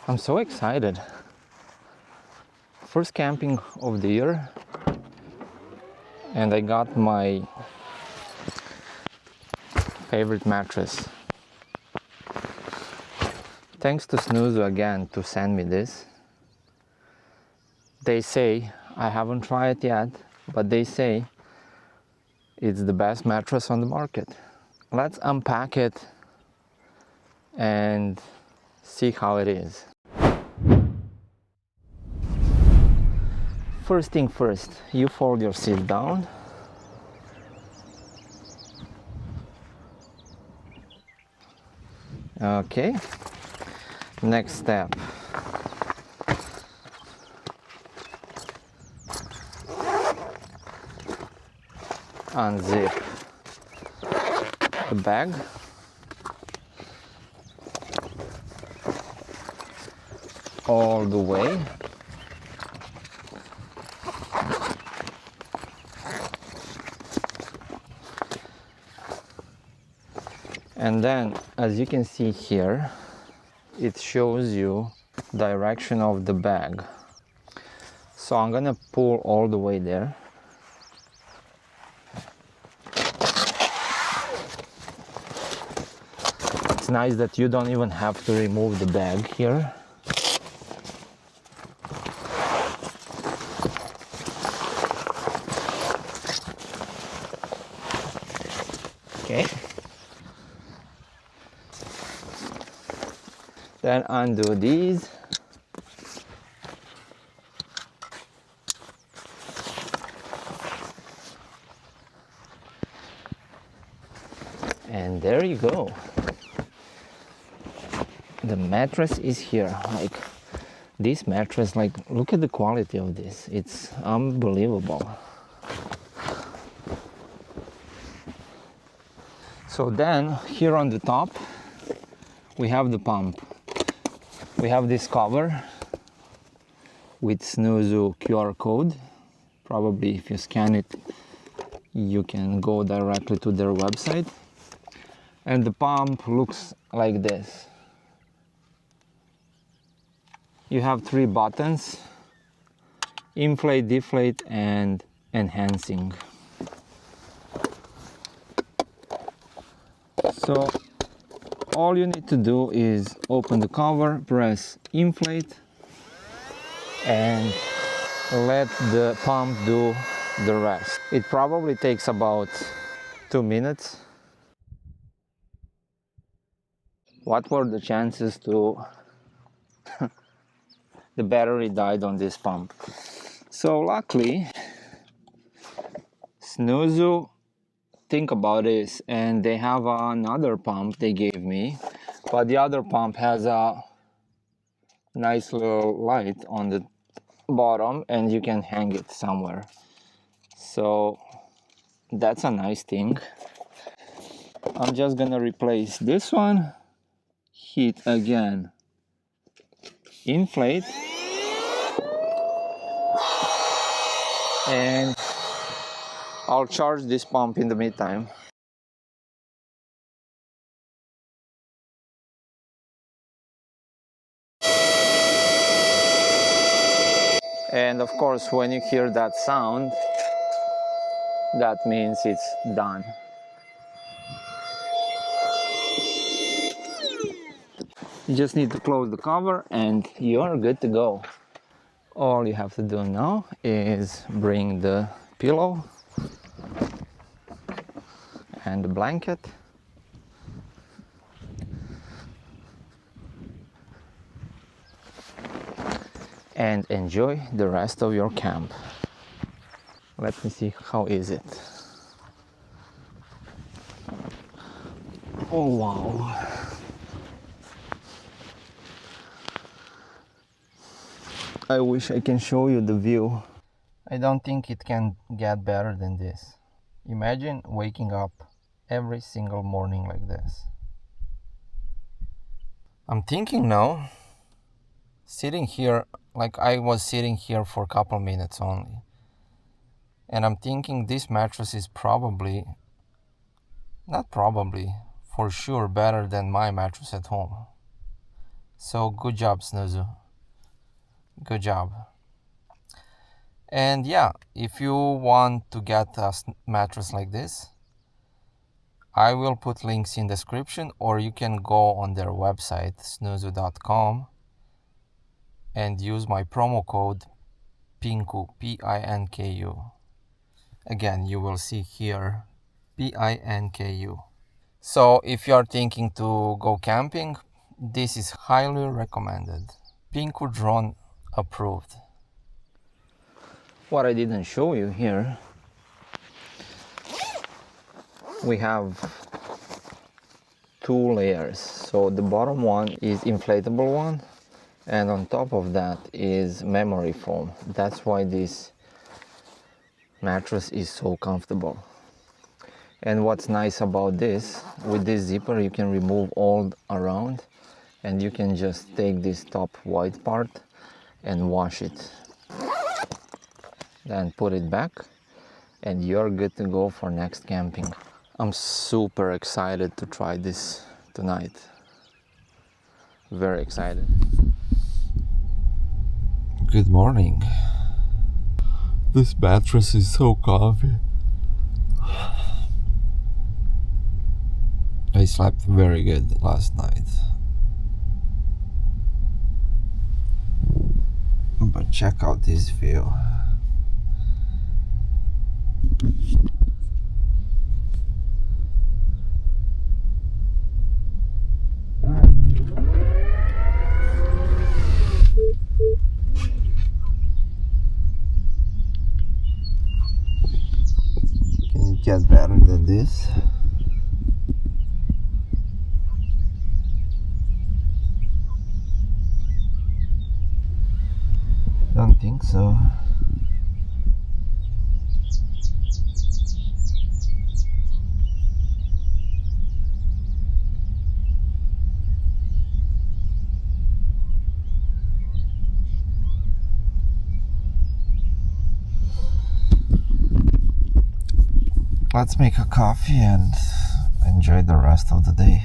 I'm so excited. First camping of the year, and I got my favorite mattress. Thanks to Snuuzu again to send me this. They say, I haven't tried it yet, but they say it's the best mattress on the market. Let's unpack it and see how it is. First thing first, you fold your seat down. Okay, next step. Unzip the bag. All the way. And then, as you can see here, it shows you direction of the bag. So I'm gonna pull all the way there. It's nice that you don't even have to remove the bag here. Okay. Then undo these. And there you go. The mattress is here. Like this mattress, like look at the quality of this. It's unbelievable. So then here on the top we have the pump. We have this cover with Snuuzu QR code. Probably if you scan it, you can go directly to their website. And the pump looks like this. You have 3 buttons: inflate, deflate, and enhancing. So all you need to do is open the cover, press inflate, and let the pump do the rest. It probably takes about 2 minutes. What were the chances to the battery died on this pump? So luckily, Snuuzu think about this, and they have another pump they gave me, but the other pump has a nice little light on the bottom and you can hang it somewhere. So that's a nice thing. I'm just gonna replace this one, hit again, inflate, and I'll charge this pump in the meantime. And of course, when you hear that sound, that means it's done. You just need to close the cover and you're good to go. All you have to do now is bring the pillow and the blanket, and enjoy the rest of your camp. Let me see, how is it? Oh wow. I wish I can show you the view. I don't think it can get better than this. Imagine waking up every single morning like this. I'm thinking now, sitting here, like I was sitting here for a couple minutes only. And I'm thinking this mattress is probably, not probably, for sure better than my mattress at home. So good job, Snuuzu. Good job. And yeah, if you want to get a mattress like this, I will put links in description, or you can go on their website, snuuzu.com, and use my promo code PINKU, P-I-N-K-U. Again, you will see here, P-I-N-K-U. So if you are thinking to go camping, this is highly recommended. Pinku drone approved. What I didn't show you here, we have 2 layers. So the bottom one is inflatable one, and on top of that is memory foam. That's why this mattress is so comfortable. And what's nice about this, with this zipper you can remove all around, and you can just take this top white part and wash it. Then put it back and you're good to go for next camping. I'm super excited to try this tonight. Very excited. Good morning. This mattress is so comfy. I slept very good last night. But check out this view. Can you get better than this? Don't think so. Let's make a coffee and enjoy the rest of the day.